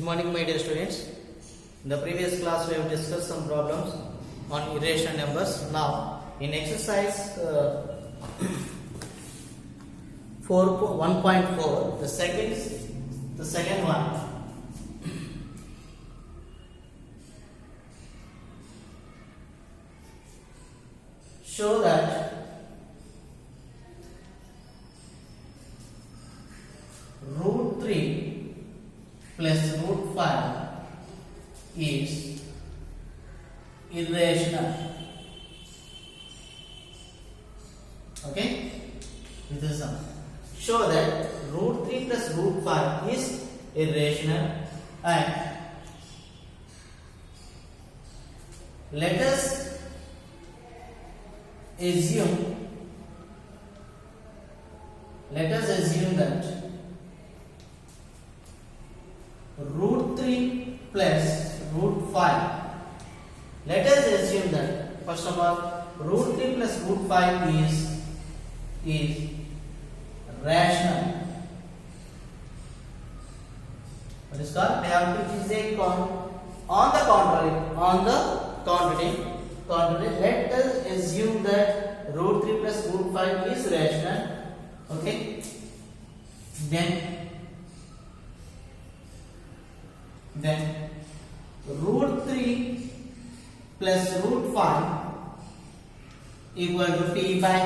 morning, my dear students. In the previous class, we have discussed some problems on irrational numbers. Now, in exercise 1.4, the second one. Show that root 3 plus root 5 is irrational. Okay? This is sum. Show that root 3 plus root 5 is irrational, and let us assume that root 3 plus root 5. Let us assume that first of all root 3 plus root 5 is rational. What is called? We have to choose a on the contrary, let us assume that root 3 plus root 5 is rational. Okay, then root 3 plus root 5 equal to p by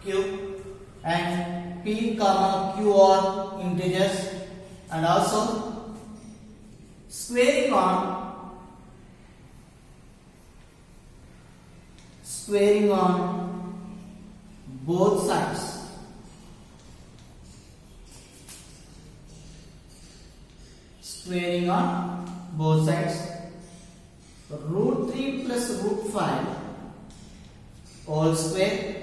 q, and p comma q are integers, and also squaring on both sides. Root 3 plus root 5 all square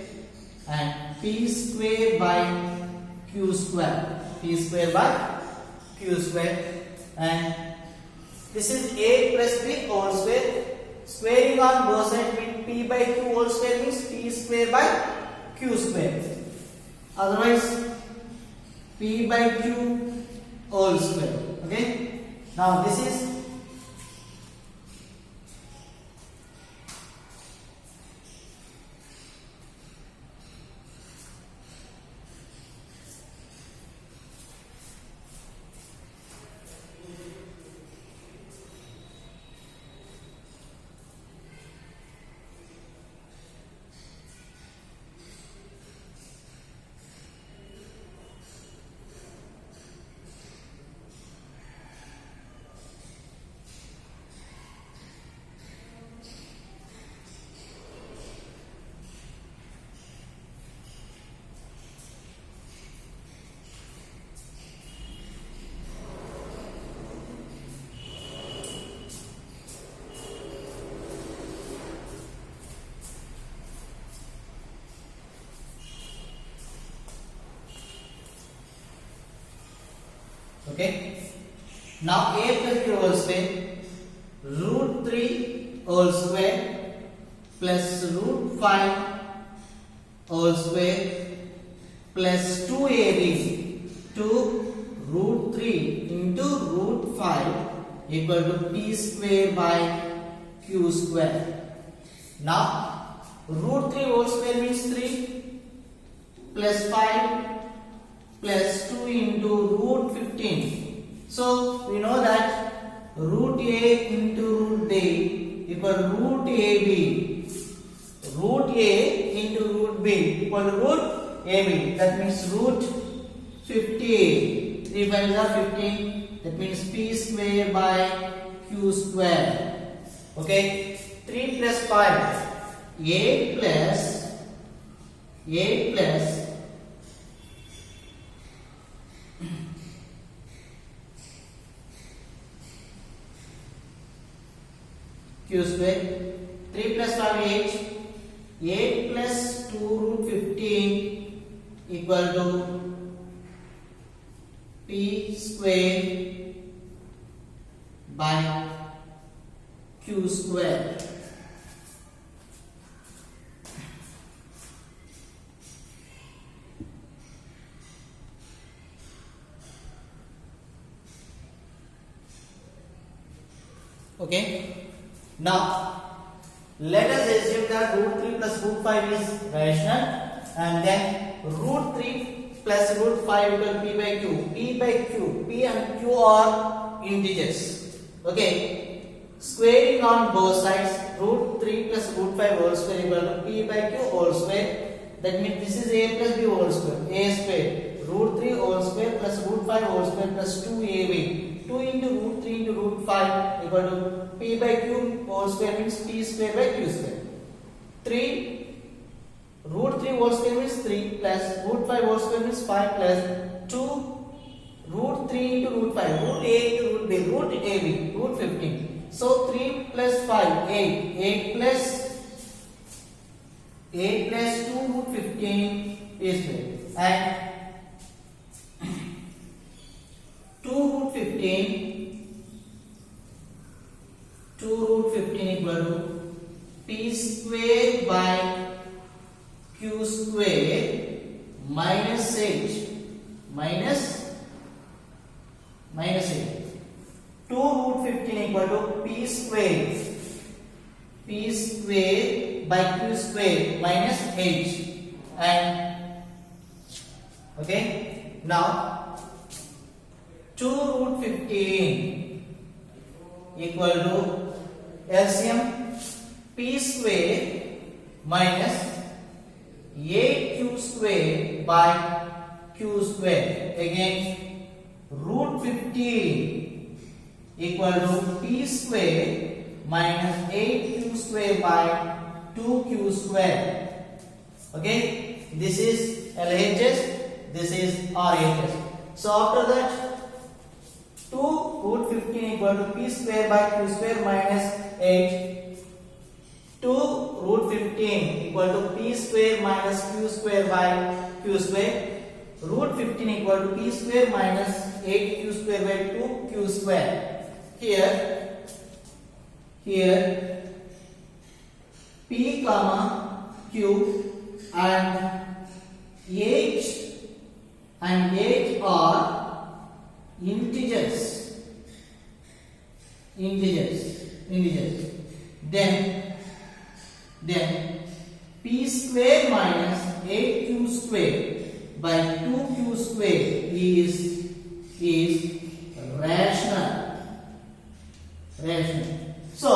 and p square by q square, and this is a plus b all square. Squaring on both sides means p by q all square means p square by q square. Otherwise p by q all square. Okay. Now this is okay. Now a plus b whole square, root 3 whole square plus root 5 whole square plus 2ab, 2 root 3 into root 5 equal to p square by q square. Now root 3 whole square means 3 plus 5 plus 2 into root 15. So we know that root a into root b equal to root ab. Root a into root b equal to root ab. That means root 15. 3 5s are 15. That means p square by q square. Okay. 3 plus 5. A plus q square. 3 plus 5 8 plus 2 root 15 equal to p square by q square. Okay. Now let us assume that root 3 plus root 5 is rational, and then root 3 plus root 5 equal p by q. P by q, p and q are integers. Okay. Squaring on both sides, root 3 plus root 5 whole square equal to p by q whole square. That means this is a plus b whole square. A square. Root 3 whole square plus root 5 whole square plus 2ab. 2 into root 3 into root 5 equal to p by q whole square means p square by q square. 3 root 3 whole square means 3 plus root 5 whole square means 5 plus 2 root 3 into root 5 root a into root b root ab root 15. So 3 plus 5 8 8 plus 2 root 15 is square, and 2 root 15 equal to p square by q square minus 8 minus 8. 2 root 15 equal to p square by q square minus 8, and okay, now 2 root 15 equal to LCM p square minus 8q square by q square. Again, root 15 equal to p square minus 8q square by 2q square. Okay, this is LHS, this is RHS. So after that, 2 root 15 equal to p square by q square minus 8. 2 root 15 equal to p square minus q square by q square. Root 15 equal to p square minus 8q square by 2q square. Here p comma q and h are integers. Then p square minus 8q square by 2q square is rational. So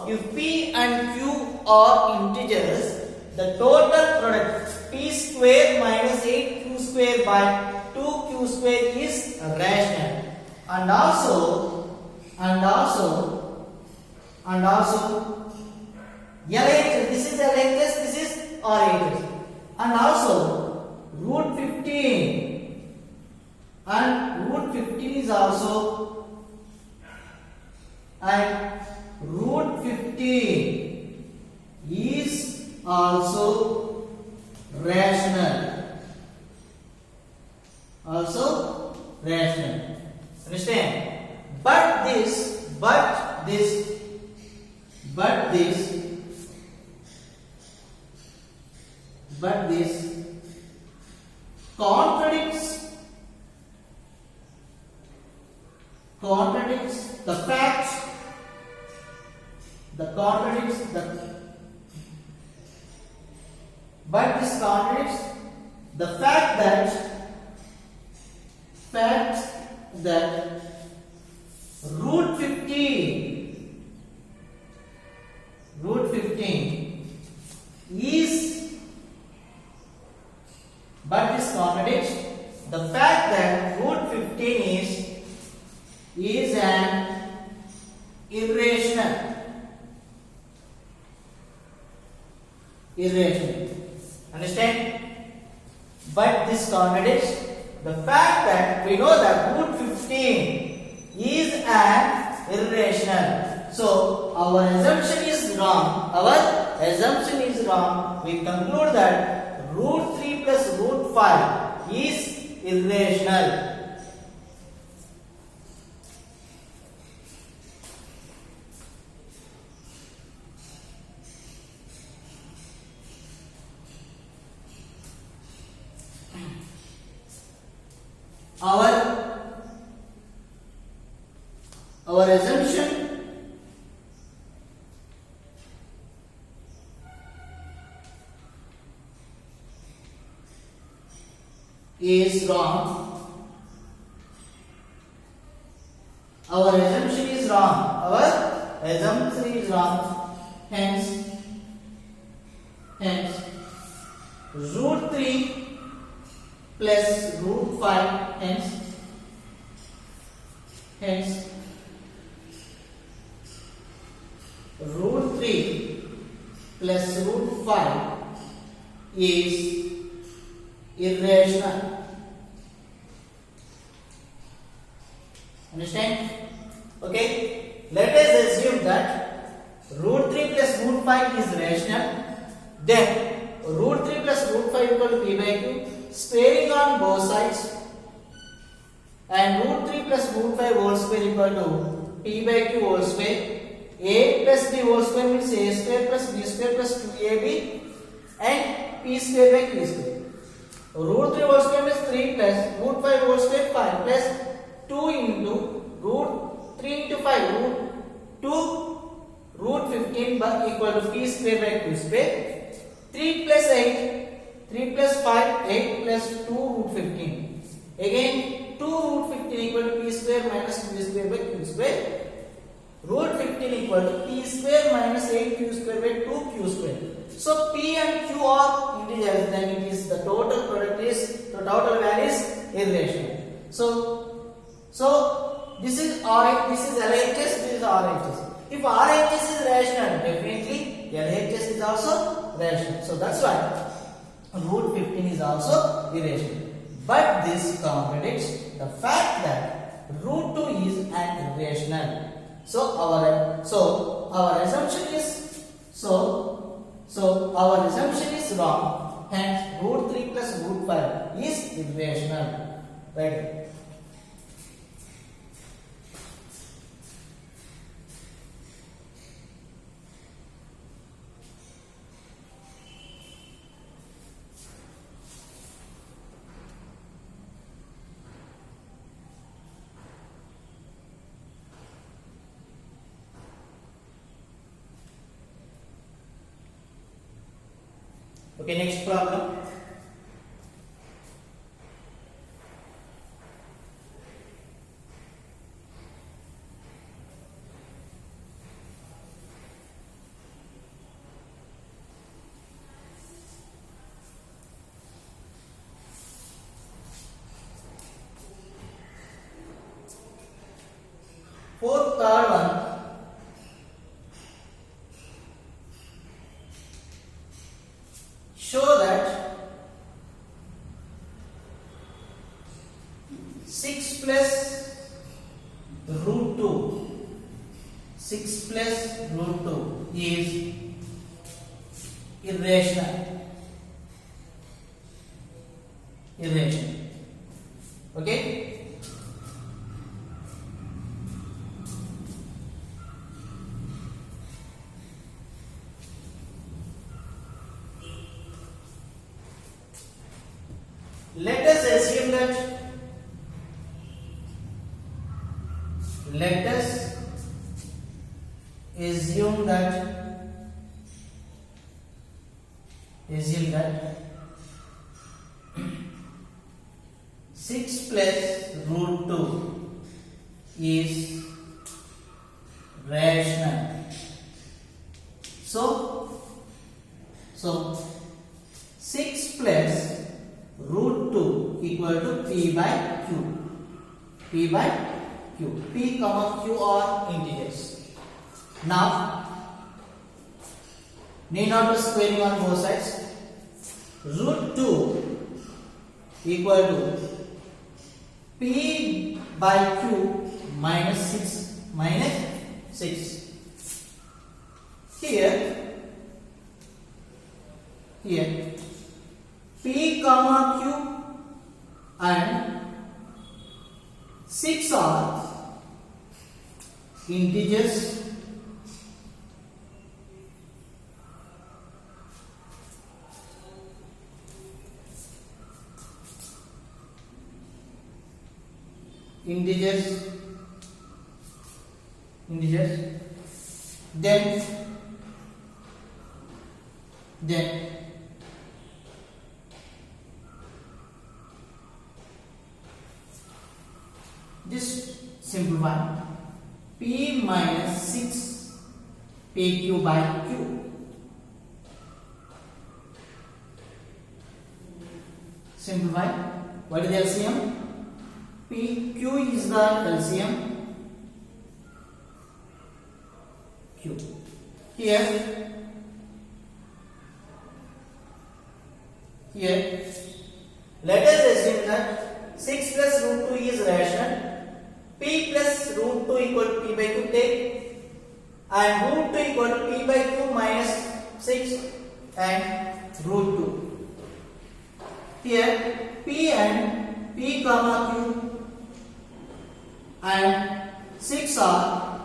if p and q are integers, the total product p square minus 8q square by 2q square is rational. And also LHS, this is LHS, this is RHS. And also root 15 and root 15 is also, and root 15 is also rational. Understand? But this contradicts the fact, that root 15 is, but this contradicts the fact that root 15 is an irrational. Understand? But this contradicts the fact that we know that root 15 is an irrational. So our assumption is wrong. We conclude that root 3 plus root 5 is irrational. Our assumption is wrong. Our assumption is wrong. Our assumption is wrong. Hence, root 3 plus root 5. Hence, root 3 plus root 5 is irrational. Understand? Okay. Let us assume that root 3 plus root 5 is rational. Then root 3 plus root 5 equal to p by q. Squaring on both sides. And root 3 plus root 5 whole square equal to p by q whole square. A plus b whole square means a square plus b square plus 2ab and p square by q square. Root 3 whole square means 3 plus root 5 whole square 5 plus 2 into root 3 into 5 root 2 root 15 by equal to p square by q square. 3 plus 8, 3 plus 5, 8 plus 2 root 15. Again 2 root 15 equal to p square minus q square by q square. Root 15 equal to p square minus 8q square by 2q square. So p and q are integers, then it is the total product is the total value is irrational. So this is RH, this is LHS, this is RHS. If RHS is rational, definitely LHS is also rational. So that's why root 15 is also irrational. But this contradicts the fact that root 2 is an irrational. So our assumption is wrong. Hence root 3 plus root 5 is irrational. Right? Okay, next problem. Third one. Show that 6 plus root 2 is irrational. Okay. Let us assume that 6 plus root 2 is rational. So 6 plus root 2 equal to p by q. P comma q are integers. Now need not to squaring on both sides. Root 2 equal to p by q minus 6. Here p comma q and 6 are integers. Then PQ by Q. Simplify. What is the LCM? PQ is the LCM. Q. Here, let us assume that 6 plus root 2 is rational. P plus root 2 equal to P by Q take, and root 2 equal to P by Q minus 6 and root 2. Here P and P comma Q and 6 are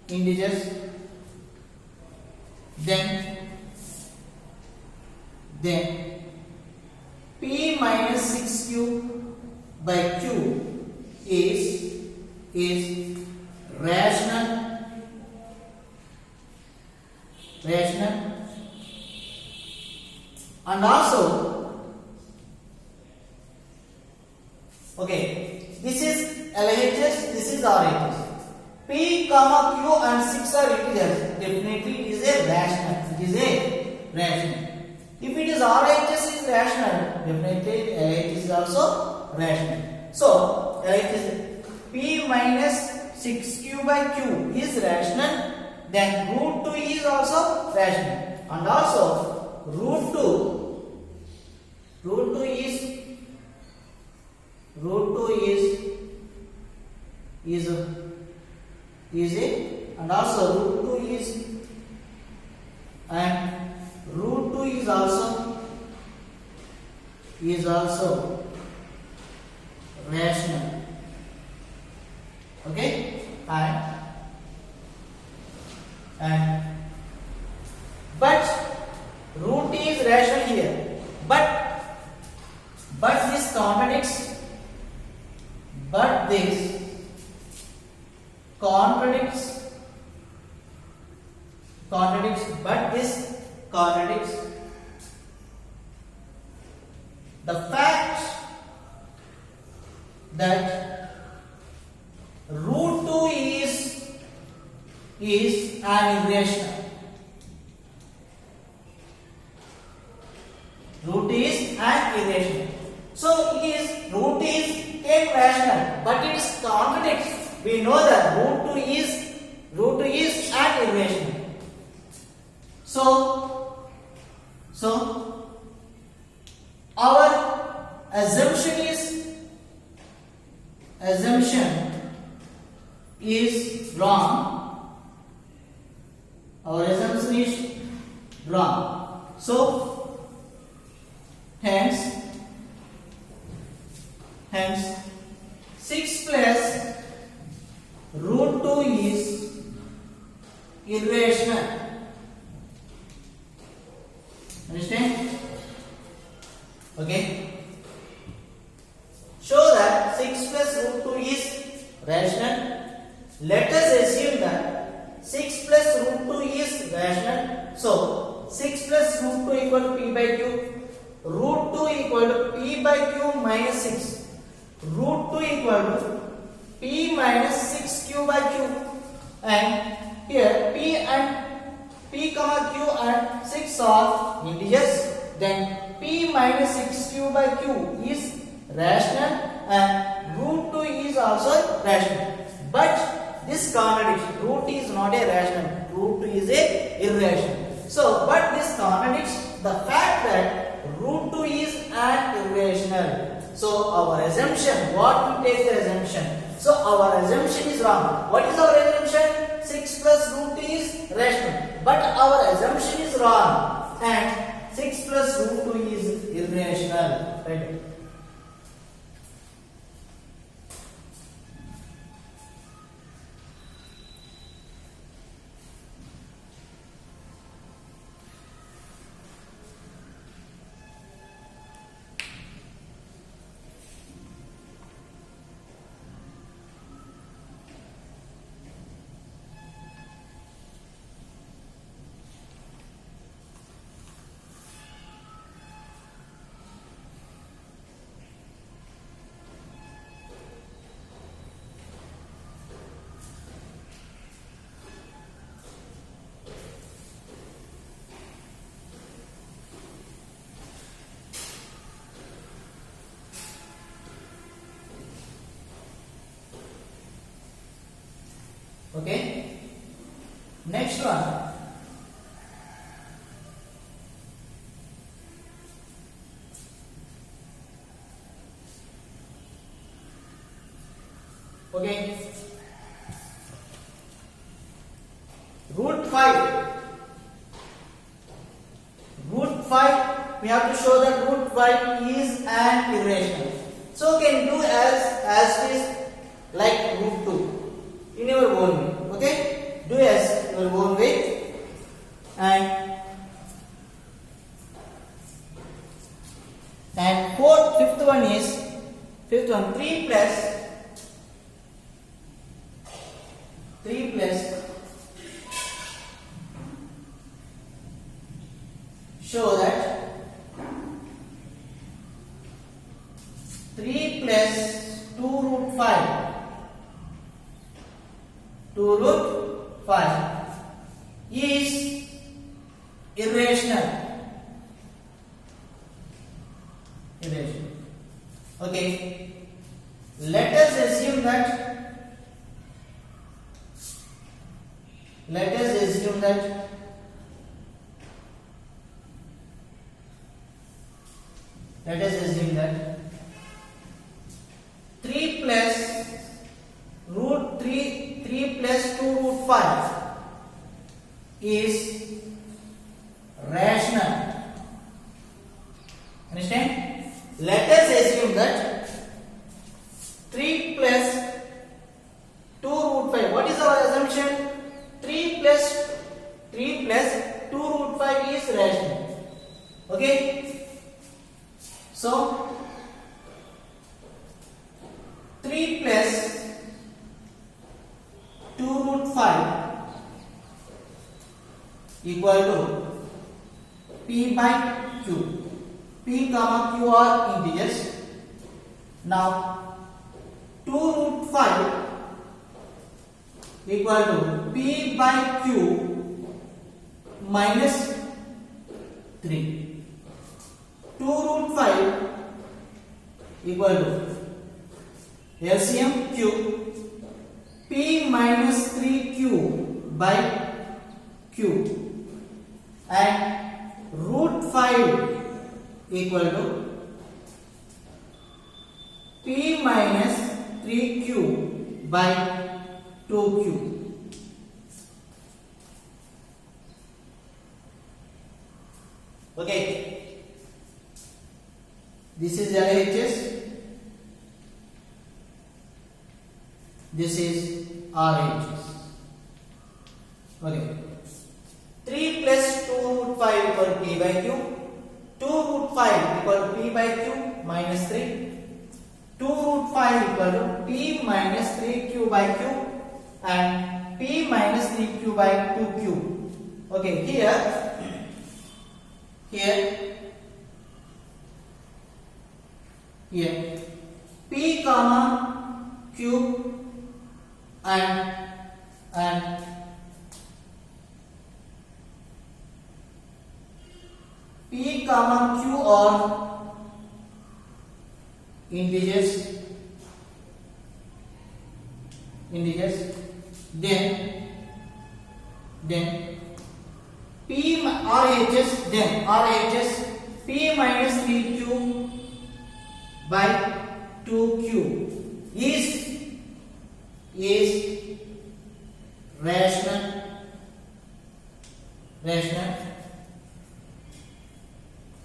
integers, then P minus 6Q by Q is rational, and also, okay, this is LHS, this is RHS. P comma Q and 6 are integers. Definitely it is a rational. If it is RHS is rational, definitely LHS is also rational. So LHS P minus 6Q by Q is rational. Then root 2 is also rational, and also root 2 is a, and also root 2 is, and root 2 is also rational. Okay, and but root is rational here, but this contradicts, but this the fact that root 2 is an irrational. Root is an irrational. So root is irrational, but it contradicts. We know that root 2 is an irrational. So our assumption is wrong. Our assumption is wrong. So hence 6 plus root 2 is irrational. Understand? Okay. Show that 6 plus root 2 is rational. Let us assume that 6 plus root 2 is rational. So 6 plus root 2 equal to P by Q. Root 2 equal to P by Q minus 6. Root 2 equal to P minus 6Q by Q. And here P comma Q and 6 are integers. Then P minus 6Q by Q is rational and root 2 is also rational. But this contradicts. Root is not a rational. Root 2 is a irrational. So, but this contradicts the fact that root 2 is an irrational. So, our assumption, what we take the assumption? So, our assumption is wrong. What is our assumption? 6 plus root 2 is rational. But our assumption is wrong. And 6 plus root 2 is irrational. Right? Next one. Okay. Root 5. Root 5, we have to show that root 5 is an irrational. So can do as it is like root 2 in your own way. Okay? Do as your own way. And fifth one is 3 plus show that 3 plus 2 root 5 is irrational. Okay, let us assume that let us assume that let us assume that 3 plus root 3 plus 2 root 5 is rational. Understand? Let us assume that 3 plus 2 root 5. What is our assumption? 3 plus 2 root 5 is rational. Okay? So 3 plus 2 root 5 equal to P by Q. P comma Q are integers. Now 2 root 5 equal to P by Q minus 3. 2 root 5 equal to LCM Q P minus 3Q by Q, and root 5 equal to P minus 3Q by 2Q. Okay, this is LHS, this is RHS. Okay, 3 plus 2 root 5 equal to P by Q, 2 root 5 equal to P by Q minus 3, 2 root 5 equal to P minus 3Q by Q, and P minus 3Q by 2Q. Okay, here P comma Q and P comma Q are integers, then P RHS P minus 3Q by 2Q is rational,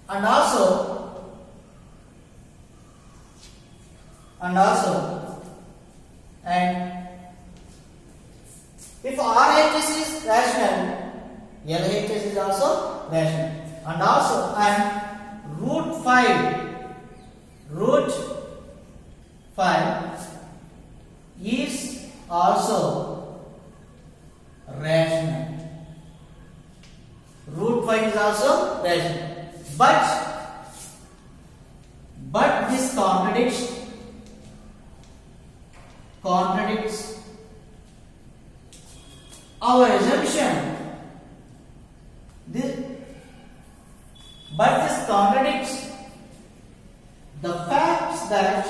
and also if RHS is rational, LHS is also rational, and root 5 is also rational. Root 5 is also rational, but this contradicts our assumption. This contradicts the fact that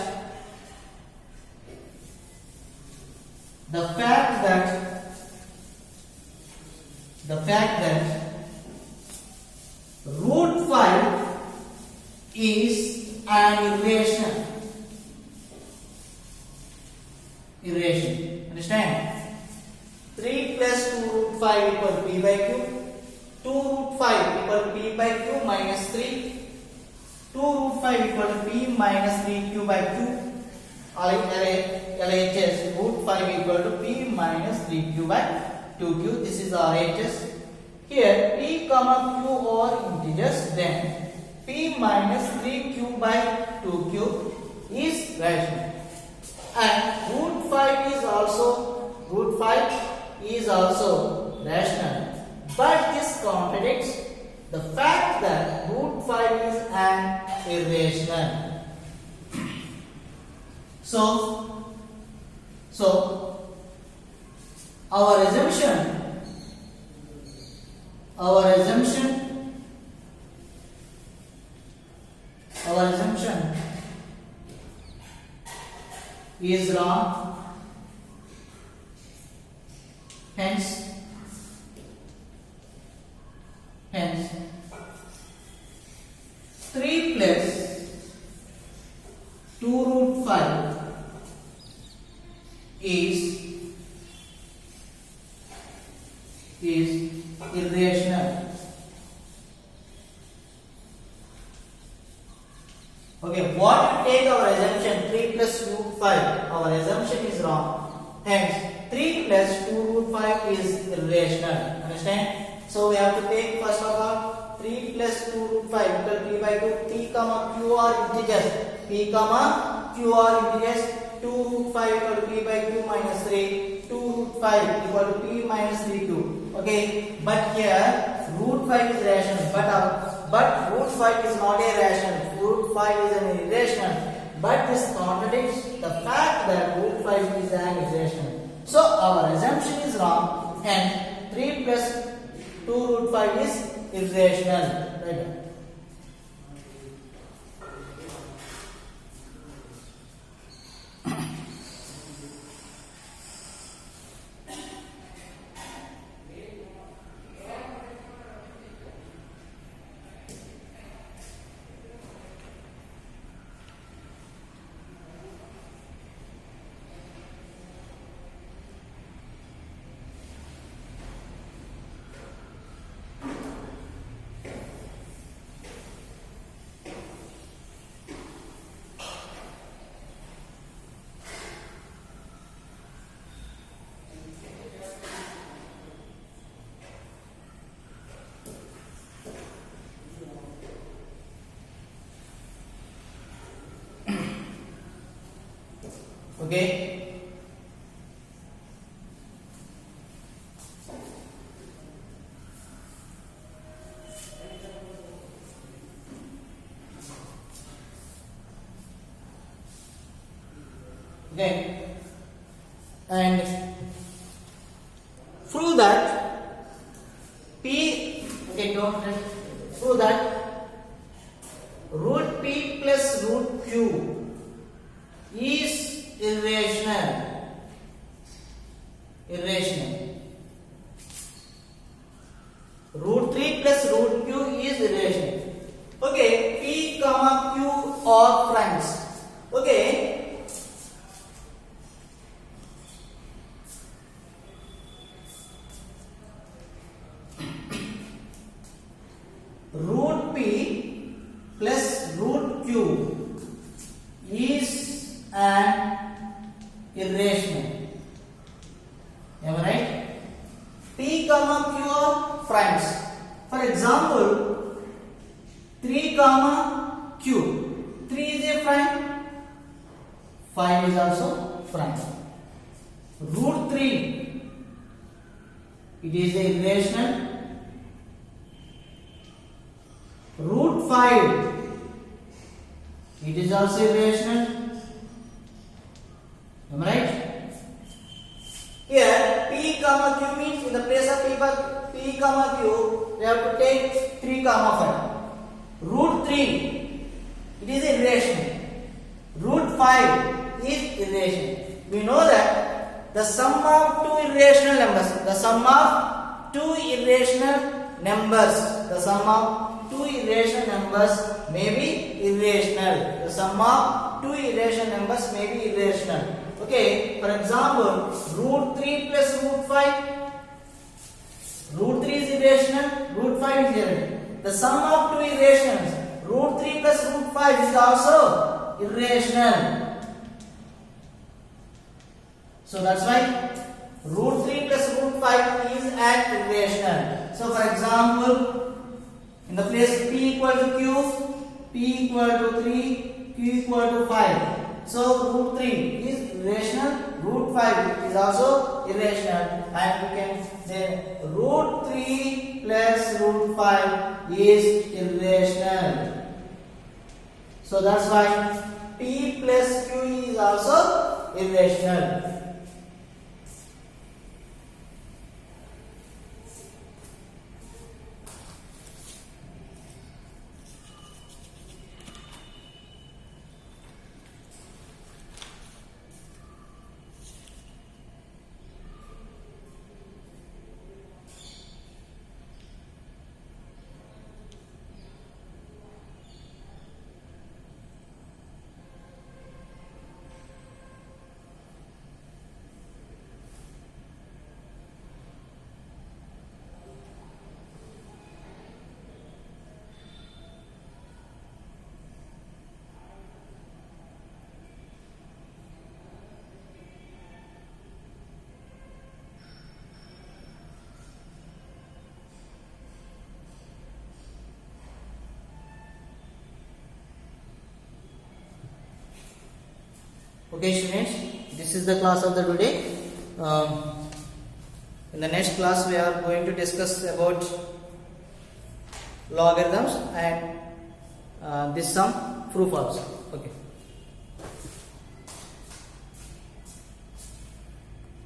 the fact that root 5 is an irrational. Understand? 3 plus 2 root 5 equal to p by q. 2 root 5 equal to p by q minus 3. 2 root 5 equal to p minus 3q by q. LHS root 5 equal to p minus 3q by 2q. This is RHS. Here p comma q are integers, then p minus 3q by 2q is rational. And root 5 is also rational. But this contradicts the fact that root 5 is an irrational. So our assumption is wrong. Hence 3 plus 2 root 5 is irrational. Okay, what we take our assumption 3 plus root 5, our assumption is wrong. Hence 3 plus 2 root 5 is irrational. Understand? So we have to take first of all 3 plus 2 root 5 equal to p by 2. P comma q are integers. P comma q are integers. 2 root 5 equal to p by q minus 3. 2 root 5 equal to p minus 3q. Okay, but here root 5 is rational. But root 5 is not a rational. Root 5 is an irrational. But this contradicts the fact that root 5 is an irrational. So our assumption is wrong, and 3 plus 2 root 5 is irrational. Right? Okay. Okay. And prove that p, okay, prove that root p plus root q is irrational. Root 3 plus root q is irrational. Okay, p comma q are friends. Okay. Root p plus root q is an irrational. Am I right? P comma q are friends. For example, 3 comma q. 3 is a friend. 5 is also friend. Root 3, it is a irrational. Root 5, it is also irrational. Am I right? Here p comma q means in the place of p comma q, we have to take 3 comma 5. Root 3, it is irrational. Root 5 is irrational. We know that the sum of two irrational numbers, the sum of two irrational numbers. The sum of two irrational numbers may be irrational. The sum of two irrational numbers may be irrational. Okay, for example, root 3 plus root 5. Root 3 is irrational, root 5 is irrational. The sum of two irrationals, root 3 plus root 5 is also irrational. So that's why root 3 plus root 5 is an irrational. So for example, in the place p equal to q, p equal to 3, q equal to 5. So root 3 is irrational, root 5 is also irrational, and we can say root 3 plus root 5 is irrational. So that's why p plus q is also irrational. Okay students, this is the class of the today. In the next class we are going to discuss about logarithms and this sum true false. Okay.